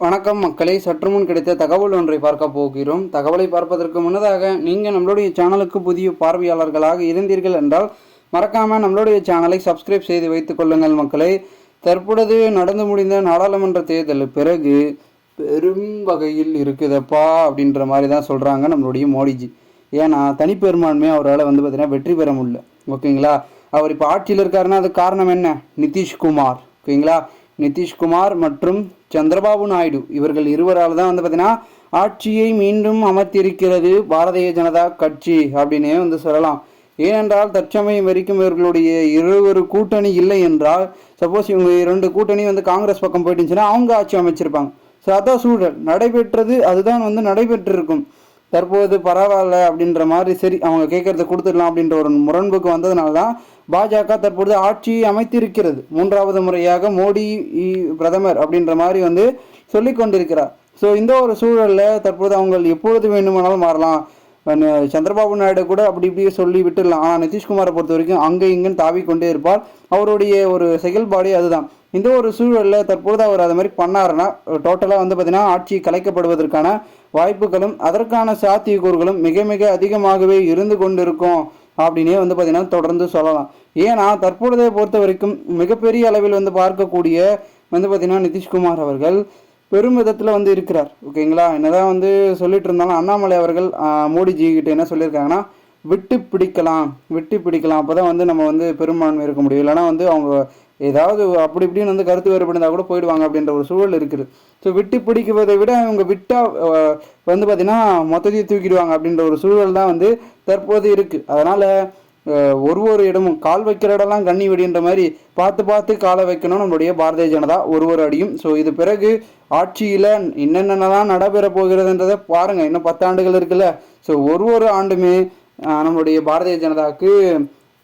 வணக்கம் மக்களை, சற்று முன் கிடைத்த தகவல் ஒன்றை பார்க்க போகிறோம். தகவலை பார்ப்பதற்கு முன்னதாக நீங்கள் நம்மளுடைய சேனலுக்கு புதிய பார்வையாளர்களாக இருந்தீர்கள் என்றால் மறக்காமல் நம்மளுடைய சேனலை சப்ஸ்கிரைப் செய்து வைத்துக் கொள்ளுங்கள். மக்களை, தற்பொழுது நடந்து முடிந்த நாடாளுமன்ற தேர்தல் பிறகு பெரும் வகையில் இருக்குதப்பா அப்படின்ற மாதிரி தான் சொல்கிறாங்க நம்மளுடைய மோடிஜி. ஏன்னா தனிப்பெரும்பான்மையாக அவரால் பார்த்திங்கன்னா வெற்றி பெற முடியல. ஓகேங்களா, அவர் இப்போ ஆட்சியில் இருக்காருன்னா அது காரணம் என்ன? நிதிஷ்குமார். ஓகேங்களா, நிதிஷ்குமார் மற்றும் சந்திரபாபு நாயுடு இவர்கள் இருவரால் தான் பார்த்தீங்கன்னா ஆட்சியை மீண்டும் அமர்த்தியிருக்கிறது பாரதிய ஜனதா கட்சி அப்படின்னே சொல்லலாம். ஏனென்றால் தற்சமயம் வரைக்கும் இவர்களுடைய இருவரு கூட்டணி இல்லை என்றால், சப்போஸ் இவங்க 2 கூட்டணி காங்கிரஸ் பக்கம் போயிட்டுச்சுன்னா அவங்க ஆட்சி அமைச்சிருப்பாங்க. ஸோ அதான் சூழல் நடைபெற்றது, அதுதான் நடைபெற்றிருக்கும். தற்போது பரவாயில்ல அப்படின்ற மாதிரி, சரி அவங்க கேட்கறத கொடுத்துடலாம் அப்படின்ற ஒரு முரண்புக்கு வந்ததுனால தான் பாஜக தற்பொழுது ஆட்சியை அமைத்திருக்கிறது. 3வது முறையாக மோடி பிரதமர் அப்படின்ற மாதிரி சொல்லி கொண்டிருக்கிறார். ஸோ இந்த ஒரு சூழலில் தற்போது அவங்க எப்பொழுது வேண்டுமானாலும் மாறலாம். சந்திரபாபு நாயுடு கூட அப்படி இப்படியே சொல்லி விட்டுடலாம். ஆனால் நிதிஷ்குமாரை பொறுத்த வரைக்கும் அங்கே இங்கன்னு தாவி கொண்டே இருப்பார். அவருடைய ஒரு செயல்பாடு அதுதான். இந்த ஒரு சூழலில் தற்போது அவர் அது மாதிரி பண்ணாருன்னா டோட்டலாக பார்த்தீங்கன்னா ஆட்சி கலைக்கப்படுவதற்கான வாய்ப்புகளும் அதற்கான சாத்தியக்கூறுகளும் மிக மிக அதிகமாகவே இருந்து கொண்டிருக்கும் அப்படின்னே பார்த்தீங்கன்னா தொடர்ந்து சொல்லலாம். ஏன்னா தற்பொழுதை பொறுத்த வரைக்கும் மிகப்பெரிய அளவில் பார்க்கக்கூடிய பார்த்தீங்கன்னா நிதிஷ்குமார் அவர்கள் பெரும் விதத்தில் இருக்கிறார். ஓகேங்களா, என்னதான் சொல்லிட்டு இருந்தாலும் அண்ணாமலை அவர்கள் மோடிஜி கிட்ட என்ன சொல்லியிருக்காங்கன்னா, விட்டு பிடிக்கலாம் அப்போ தான் நம்ம பெரும்பான்மை இருக்க முடியும். இல்லைனா அவங்க ஏதாவது அப்படி இப்படின்னு கருத்து வேறுபடுந்தால் கூட போயிடுவாங்க அப்படின்ற ஒரு சூழல் இருக்குது. ஸோ விட்டு பிடிக்குவதை விட அவங்க விட்டால் பார்த்தீங்கன்னா மொத்தத்தையும் தூக்கிடுவாங்க அப்படின்ற ஒரு சூழல் தான் தற்போது இருக்குது. அதனால் ஒரு இடமும் கால் வைக்கிற இடம்லாம் கண்ணி வெடின்ற மாதிரி பார்த்து காலை வைக்கணும் நம்மளுடைய பாரதிய ஜனதா ஒரு அடியும். ஸோ இது பிறகு ஆட்சியில் என்னென்னலாம் நடைபெற போகிறதுன்றதை பாருங்கள். இன்னும் 10 ஆண்டுகள் இருக்குல்ல. ஸோ ஒரு ஆண்டுமே நம்மளுடைய பாரதிய ஜனதாவுக்கு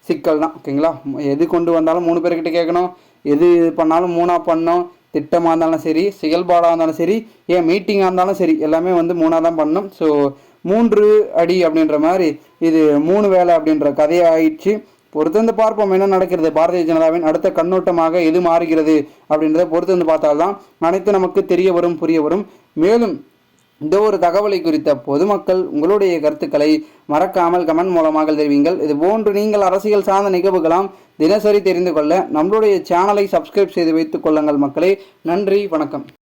சிக்கல் தான். ஓகேங்களா, எது கொண்டு வந்தாலும் 3 பேர்கிட்ட கேட்கணும், எது பண்ணாலும் 3ஆக பண்ணணும். திட்டமாக இருந்தாலும் சரி, செயல்பாடாக இருந்தாலும் சரி, ஏன் மீட்டிங்காக இருந்தாலும் சரி, எல்லாமே 3ஆக தான் பண்ணணும். ஸோ 3 அடி அப்படின்ற மாதிரி இது 3 வேலை அப்படின்ற கதையாயிடுச்சு. பொறுத்து பார்ப்போம் என்ன நடக்கிறது. பாரதிய ஜனதாவின் அடுத்த கண்ணோட்டமாக எது மாறுகிறது அப்படின்றத பொறுத்து பார்த்தால்தான் அனைத்து நமக்கு தெரிய வரும், புரிய வரும். மேலும் இந்த ஒரு தகவலை குறித்த பொதுமக்கள் உங்களுடைய கருத்துக்களை மறக்காமல் கமெண்ட் மூலமாக தெரிவிங்கள். இது போன்று நீங்கள் அரசியல் சார்ந்த நிகழ்வுகளாம் தினசரி தெரிந்து கொள்ள நம்மளுடைய சேனலை சப்ஸ்கிரைப் செய்து வைத்துக் கொள்ளுங்கள் மக்களே. நன்றி, வணக்கம்.